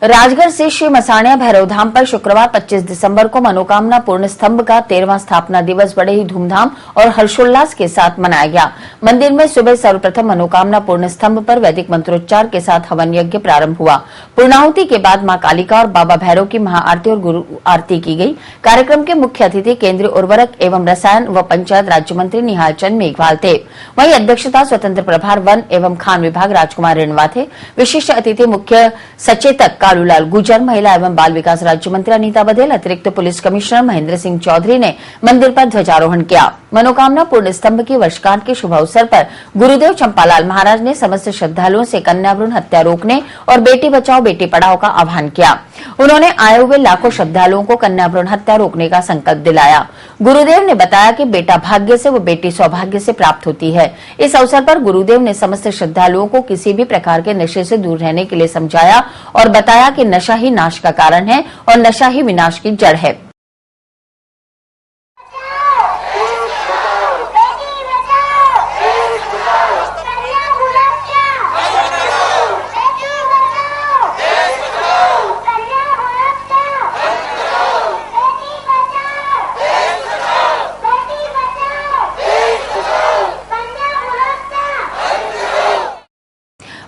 राजगढ़ से श्री मसाणिया भैरव धाम पर शुक्रवार 25 दिसंबर को मनोकामना पूर्ण स्तंभ का 13वां स्थापना दिवस बड़े ही धूमधाम और हर्षोल्लास के साथ मनाया गया। मंदिर में सुबह सर्वप्रथम मनोकामना पूर्ण स्तंभ पर वैदिक मंत्रोच्चार के साथ हवन यज्ञ प्रारंभ हुआ। पूर्णाहुति के बाद मां कालिका और बाबा भैरव की महाआरती और गुरु आरती की गई। कार्यक्रम के मुख्य अतिथि केंद्रीय उर्वरक एवं रसायन व पंचायत राज्य मंत्री निहाल चंद मेघवाल थे। वहीं अध्यक्षता स्वतंत्र प्रभार वन एवं खान विभाग राजकुमार रेणवा थे। विशिष्ट अतिथि मुख्य सचेतक कालूलाल गुजर, महिला एवं बाल विकास राज्य मंत्री अनीता बघेल, अतिरिक्त पुलिस कमिश्नर महेंद्र सिंह चौधरी ने मंदिर पर ध्वजारोहण किया। मनोकामना पूर्ण स्तंभ की वर्षगांठ के शुभ अवसर पर गुरुदेव चंपालाल महाराज ने समस्त श्रद्धालुओं से कन्या भ्रूण हत्या रोकने और बेटी बचाओ बेटी पढ़ाओ का आह्वान किया। उन्होंने आए हुए लाखों श्रद्धालुओं को कन्या भ्रूण हत्या रोकने का संकल्प दिलाया। गुरुदेव ने बताया कि बेटा भाग्य से व बेटी सौभाग्य से प्राप्त होती है। इस अवसर पर गुरुदेव ने समस्त श्रद्धालुओं को किसी भी प्रकार के नशे से दूर रहने के लिए समझाया और बताया कि नशा ही नाश का कारण है और नशा ही विनाश की जड़ है।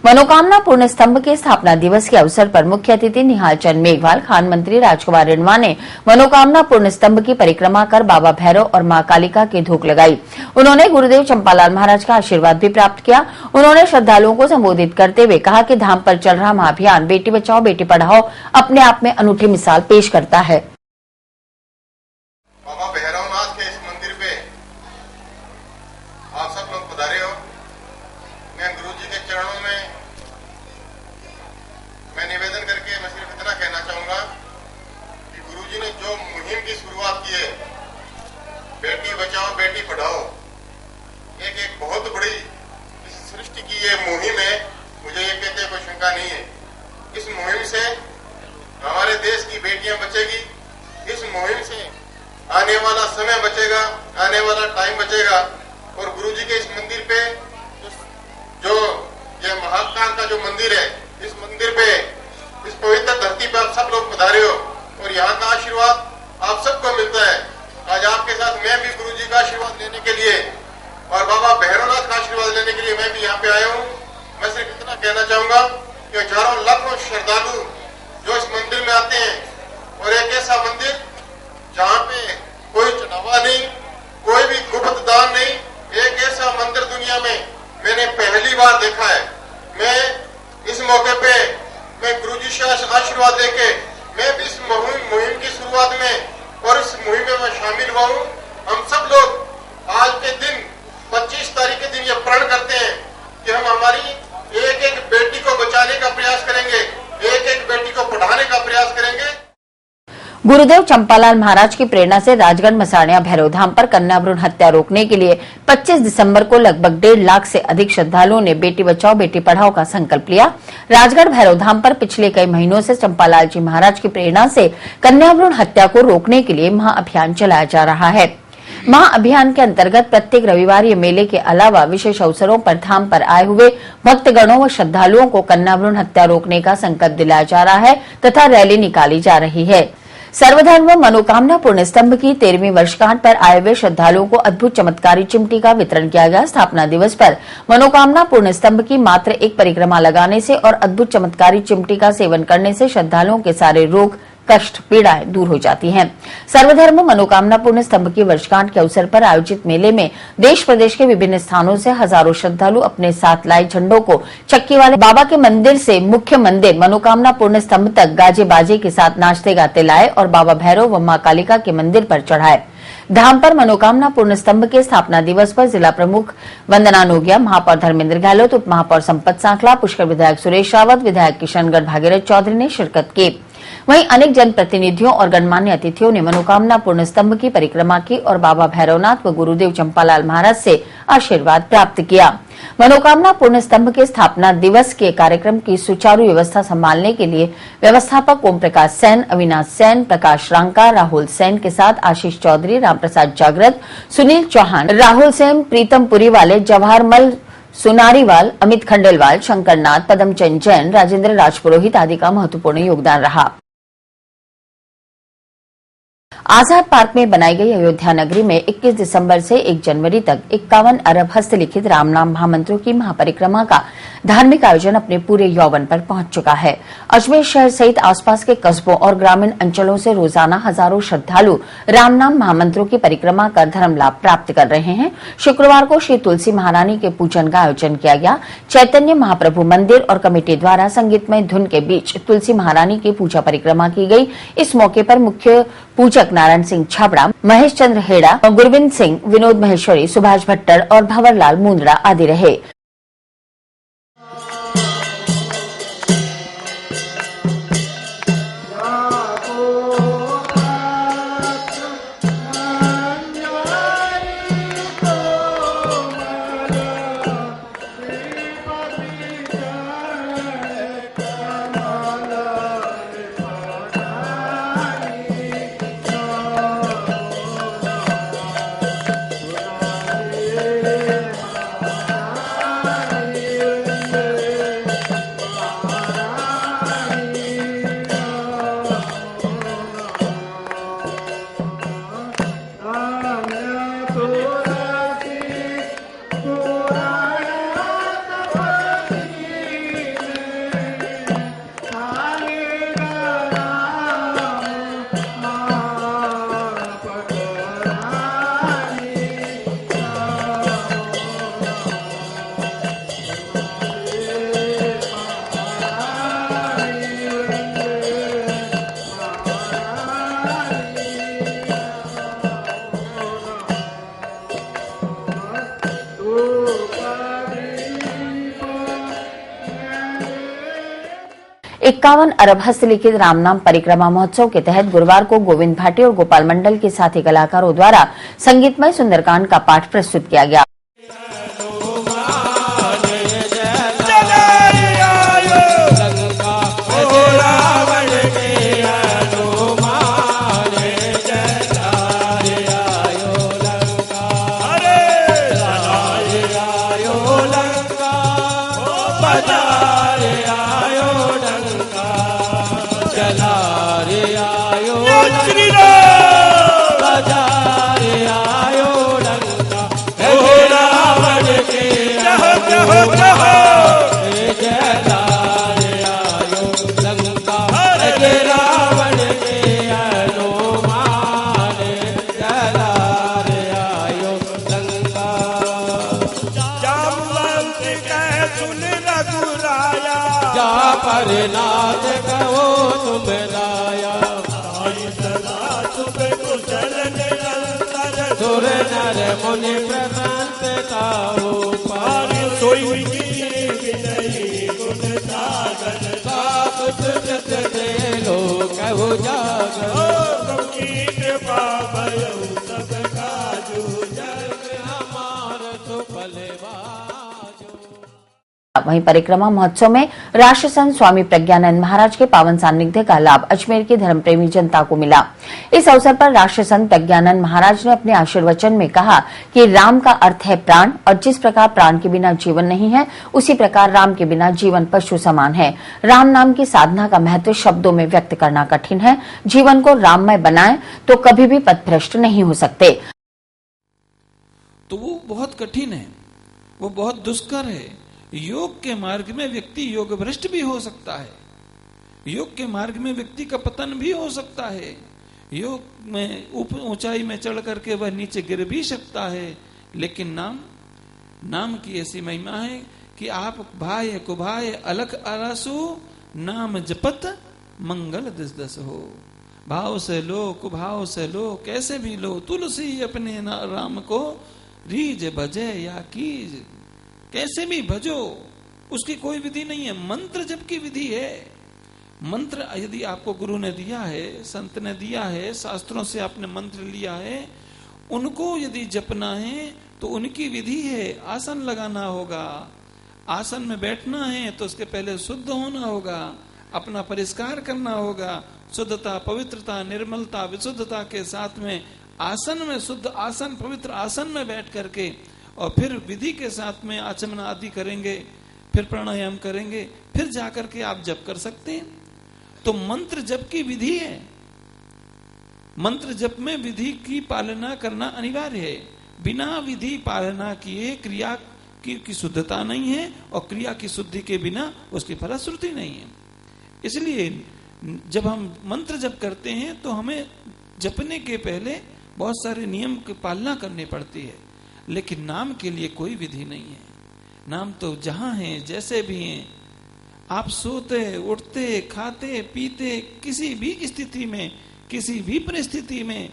मनोकामना पूर्ण स्तंभ के स्थापना दिवस के अवसर पर मुख्य अतिथि निहाल चंद मेघवाल, खान मंत्री राजकुमार रेणवा ने मनोकामना पूर्ण स्तंभ की परिक्रमा कर बाबा भैरव और मां कालिका की धूप लगाई। उन्होंने गुरुदेव चंपालाल महाराज का आशीर्वाद भी प्राप्त किया। उन्होंने श्रद्धालुओं को संबोधित करते हुए कहा कि धाम पर चल रहा महाअभियान बेटी बचाओ बेटी पढ़ाओ अपने आप में अनूठी मिसाल पेश करता है। बाबा भैरवनाथ के इस मंदिर पे आप सब लोग पधारे हो। मैं गुरुजी के चरणों में निवेदन करके मैं सिर्फ इतना कहना चाहूंगा कि गुरुजी ने जो मुहिम की शुरुआत की है, बेटी बचाओ बेटी पढ़ाओ, एक बहुत बड़ी इस सृष्टि की ये मुहिम है। मुझे ये कहते कोई शंका नहीं है। इस मुहिम से हमारे देश की बेटियां बचेगी। इस मुहिम से आने वाला समय बचेगा, आने वाला टाइम बचेगा। और गुरुजी के इस मंदिर पे जो ये महाकाल का जो मंदिर है, इस मंदिर पे इस पवित्र धरती पे आप सब लोग पधारे हो और यहाँ का आशीर्वाद आप सबको मिलता है। आज आपके साथ मैं भी गुरुजी का आशीर्वाद लेने के लिए और बाबा भैरवनाथ का आशीर्वाद लेने के लिए मैं भी यहाँ पे आया हूँ। मैं सिर्फ इतना कहना चाहूंगा कि हजारों लाखों श्रद्धालु जो इस मंदिर में आते हैं और एक ऐसा मंदिर जहाँ पे कोई चढ़ावा नहीं, कोई भी गुप्त दान नहीं, एक ऐसा मंदिर दुनिया में मैंने पहली बार देखा है। मैं इस मौके पे मैं गुरुजी से आशीर्वाद लेके मैं भी इस मुहिम की शुरुआत में और इस मुहिम में मैं शामिल हुआ हूँ। हम सब लोग आज के दिन 25 तारीख के दिन ये प्रण करते हैं कि हम हमारी एक बेटी को बचाने का प्रयास करेंगे, एक बेटी को पढ़ाने का प्रयास करेंगे। गुरुदेव चंपालाल महाराज की प्रेरणा से राजगढ़ मसाणिया भैरव धाम पर कन्या भ्रूण हत्या रोकने के लिए 25 दिसंबर को लगभग 1.5 लाख से अधिक श्रद्धालुओं ने बेटी बचाओ बेटी पढ़ाओ का संकल्प लिया। राजगढ़ भैरव धाम पर पिछले कई महीनों से चंपालाल जी महाराज की प्रेरणा से कन्या भ्रूण हत्या को रोकने के लिए महाअभियान चलाया जा रहा है। महाअभियान के अंतर्गत प्रत्येक रविवार ये मेले के अलावा विशेष अवसरों पर धाम पर आए हुए भक्तगणों व श्रद्धालुओं को कन्या भ्रूण हत्या रोकने का संकल्प दिलाया जा रहा है तथा रैली निकाली जा रही है। सर्वधर्म मनोकामना पूर्ण स्तंभ की 13वीं वर्षगांठ पर आए हुए श्रद्धालुओं को अद्भुत चमत्कारी चिमटी का वितरण किया गया। स्थापना दिवस पर मनोकामना पूर्ण स्तंभ की मात्र एक परिक्रमा लगाने से और अद्भुत चमत्कारी चिमटी का सेवन करने से श्रद्धालुओं के सारे रोग कष्ट पीड़ाएं दूर हो जाती हैं। सर्वधर्म मनोकामना पूर्ण स्तंभ की वर्षगांठ के अवसर पर आयोजित मेले में देश प्रदेश के विभिन्न स्थानों से हजारों श्रद्धालु अपने साथ लाए झंडों को चक्की वाले बाबा के मंदिर से मुख्य मंदिर मनोकामना पूर्ण स्तंभ तक गाजे बाजे के साथ नाचते गाते लाए और बाबा भैरव व मां कालिका के मंदिर पर चढ़ाए। धाम पर मनोकामना पूर्ण स्तंभ के स्थापना दिवस पर जिला प्रमुख वंदना नोगिया, महापौर धर्मेंद्र गहलोत, उप महापौर संपत सांखला, पुष्कर विधायक सुरेश रावत, विधायक किशनगढ़ भागीरथ चौधरी ने शिरकत की। वहीं अनेक जनप्रतिनिधियों और गणमान्य अतिथियों ने मनोकामना पूर्ण स्तंभ की परिक्रमा की और बाबा भैरवनाथ व गुरुदेव चंपालाल महाराज से आशीर्वाद प्राप्त किया। मनोकामना पूर्ण स्तंभ के स्थापना दिवस के कार्यक्रम की सुचारू व्यवस्था संभालने के लिए व्यवस्थापक ओम प्रकाश सेन, अविनाश सेन, प्रकाश रांका, राहुल सेन के साथ आशीष चौधरी, रामप्रसाद जागृत, सुनील चौहान, राहुल सेन, प्रीतम पुरी वाले, जवाहरमल सोनारीवाल, अमित खंडेलवाल, शंकरनाथ, पदमचंद जैन, राजेंद्र राजपुरोहित आदि का महत्वपूर्ण योगदान रहा। आजाद पार्क में बनाई गई अयोध्या नगरी में 21 दिसंबर से 1 जनवरी तक 51 अरब हस्तलिखित राम नाम महामंत्रों की महापरिक्रमा का धार्मिक आयोजन अपने पूरे यौवन पर पहुंच चुका है। अजमेर शहर सहित आसपास के कस्बों और ग्रामीण अंचलों से रोजाना हजारों श्रद्धालु राम नाम महामंत्रों की परिक्रमा कर धर्म लाभ प्राप्त कर रहे हैं। शुक्रवार को श्री तुलसी महारानी के पूजन का आयोजन किया गया। चैतन्य महाप्रभु मंदिर और कमेटी द्वारा संगीतमय धुन के बीच तुलसी महारानी की पूजा परिक्रमा की गई। इस मौके पर मुख्य पूजक नारायण सिंह छाबड़ा, महेश चंद्र हेड़ा, गुरविंद सिंह, विनोद महेश्वरी, सुभाष भट्टर और भंवरलाल मुंदड़ा आदि रहे। इक्यावन अरब हस्तलिखित रामनाम परिक्रमा महोत्सव के तहत गुरुवार को गोविंद भाटी और गोपाल मंडल के साथी कलाकारों द्वारा संगीतमय सुंदरकांड का पाठ प्रस्तुत किया गया। नाथ कहो तुम राया सुर नर मुनि प्रशांतता हो पार सोई दे लो कहो जागर हमार सुफल वहीं परिक्रमा महोत्सव में राष्ट्रसंत स्वामी प्रज्ञानंद महाराज के पावन सानिध्य का लाभ अजमेर की धर्मप्रेमी जनता को मिला। इस अवसर पर राष्ट्रसंत प्रज्ञानंद महाराज ने अपने आशीर्वचन में कहा कि राम का अर्थ है प्राण और जिस प्रकार प्राण के बिना जीवन नहीं है, उसी प्रकार राम के बिना जीवन पशु समान है। राम नाम की साधना का महत्व शब्दों में व्यक्त करना कठिन है। जीवन को राममय बनाएं तो कभी भी पथभ्रष्ट नहीं हो सकते। तो वो बहुत कठिन है, वो बहुत दुष्कर है। योग के मार्ग में व्यक्ति योग भ्रष्ट भी हो सकता है, योग के मार्ग में व्यक्ति का पतन भी हो सकता है, योग में ऊंचाई में चढ़ करके वह नीचे गिर भी सकता है। लेकिन नाम की ऐसी महिमा है कि आप भाय कुभाय अलख अरसु नाम जपत मंगल दिस दस हो। भाव से लो, कुभाव से लो, कैसे भी लो, तुलसी अपने राम को रीज भजे या कीज, कैसे भी भजो, उसकी कोई विधि नहीं है। मंत्र जप की विधि है। मंत्र यदि आपको गुरु ने दिया है, संत ने दिया है, शास्त्रों से आपने मंत्र लिया है, उनको यदि जपना है तो उनकी विधि है। आसन लगाना होगा, आसन में बैठना है तो उसके पहले शुद्ध होना होगा, अपना परिष्कार करना होगा। शुद्धता, पवित्रता, निर्मलता, विशुद्धता के साथ में आसन में, शुद्ध आसन, पवित्र आसन में बैठ करके और फिर विधि के साथ में आचमन आदि करेंगे, फिर प्राणायाम करेंगे, फिर जाकर के आप जप कर सकते हैं। तो मंत्र जप की विधि है। मंत्र जप में विधि की पालना करना अनिवार्य है। बिना विधि पालना किए क्रिया की शुद्धता नहीं है, और क्रिया की शुद्धि के बिना उसकी फलश्रुति नहीं है। इसलिए जब हम मंत्र जप करते हैं तो हमें जपने के पहले बहुत सारे नियम की पालना करनी पड़ती है, लेकिन नाम के लिए कोई विधि नहीं है। नाम तो जहां हैं, जैसे भी हैं, आप सोते उठते खाते पीते किसी भी स्थिति में, किसी भी परिस्थिति में,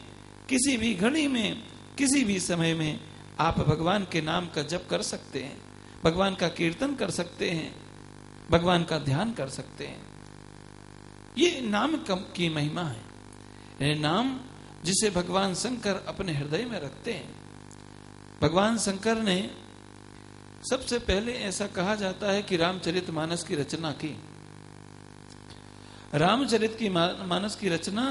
किसी भी घड़ी में, किसी भी समय में आप भगवान के नाम का जप कर सकते हैं, भगवान का कीर्तन कर सकते हैं, भगवान का ध्यान कर सकते हैं। ये नाम की महिमा है। ये नाम जिसे भगवान शंकर अपने हृदय में रखते हैं। भगवान शंकर ने सबसे पहले ऐसा कहा जाता है कि रामचरितमानस की रचना की। रामचरितमानस की रचना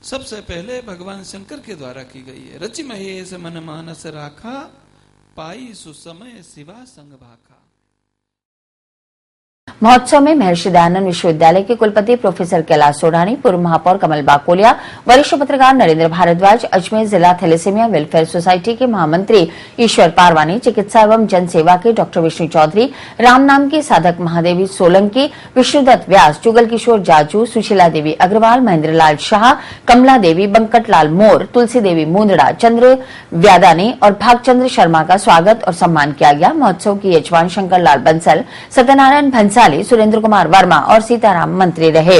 सबसे पहले भगवान शंकर के द्वारा की गई है। रचि महेश मन मानस राखा, पाई सुसमय शिवा संग भाखा। महोत्सव में महर्षि दयानंद विश्वविद्यालय के कुलपति प्रोफेसर कैलाश सोढ़ानी, पूर्व महापौर कमल बाकोलिया, वरिष्ठ पत्रकार नरेंद्र भारद्वाज, अजमेर जिला थैलेसीमिया वेलफेयर सोसाइटी के महामंत्री ईश्वर पारवानी, चिकित्सा एवं जन सेवा के डॉक्टर विष्णु चौधरी, राम नाम की साधक महादेवी सोलंकी, विष्णुदत्त व्यास, जुगल किशोर जाजू, सुशीला देवी अग्रवाल, महेंद्र लाल शाह, कमला देवी, बंकट लाल मोर, तुलसी देवी मुंदड़ा, चंद्र व्यादानी और भागचंद्र शर्मा का स्वागत और सम्मान किया गया। महोत्सव की यजमान शंकर लाल बंसल, सत्यनारायण भंसाली, सुरेंद्र कुमार वर्मा और सीताराम मंत्री रहे।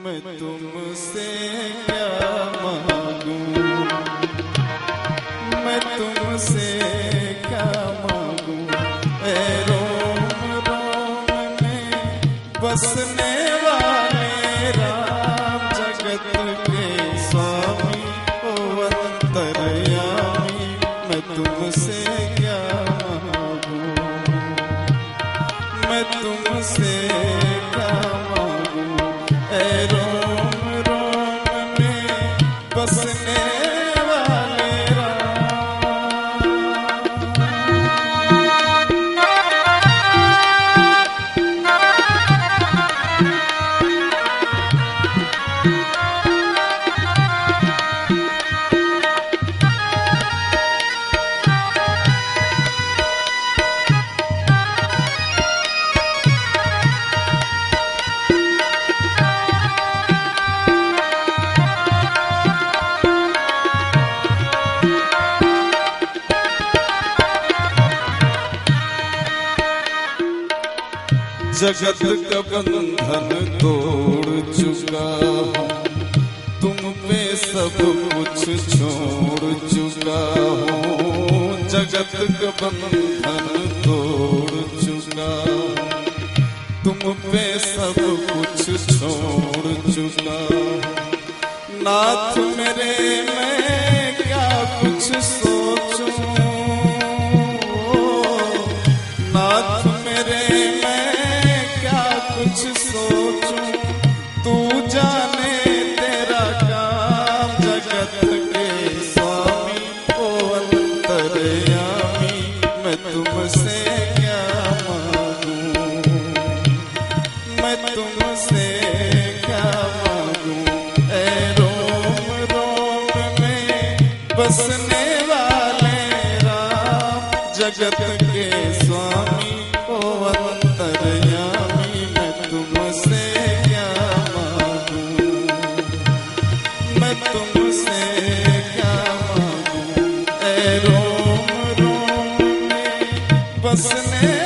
मैं तुमसे क्या मांगूं, मैं तुमसे क्या मांगूं, ऐ रोम रोम में बसने वाले राम, जगत के स्वामी ओ अंतर्यामी, मैं तुमसे क्या मांगूं, मैं तुमसे क्या मांगूं, ऐ रोम रोम में बसने वाले राम। जगत का बंधन तोड़ चुका हूँ, तुम पे सब कुछ छोड़ चुका हूँ। जगत का बंधन तोड़ चुका हूँ, तुम पे सब कुछ छोड़ चुका हूँ। नाथ मेरे मैं क्या कुछ सोचूं, नाथ मेरे कुछ सोचूं, तू जाने तेरा काम, जगत के स्वामी ओ अंतर्यामी, मैं तुमसे क्या मांगूं, मैं तुमसे क्या मांगूं, ऐ रोम रोम में बसने वाले राम, जगत के स्वामी ओ अंतर्यामी, तुमसे क्या मांगूं, मैं तुमसे क्या मांगूं, ऐ रोम रोम में बसने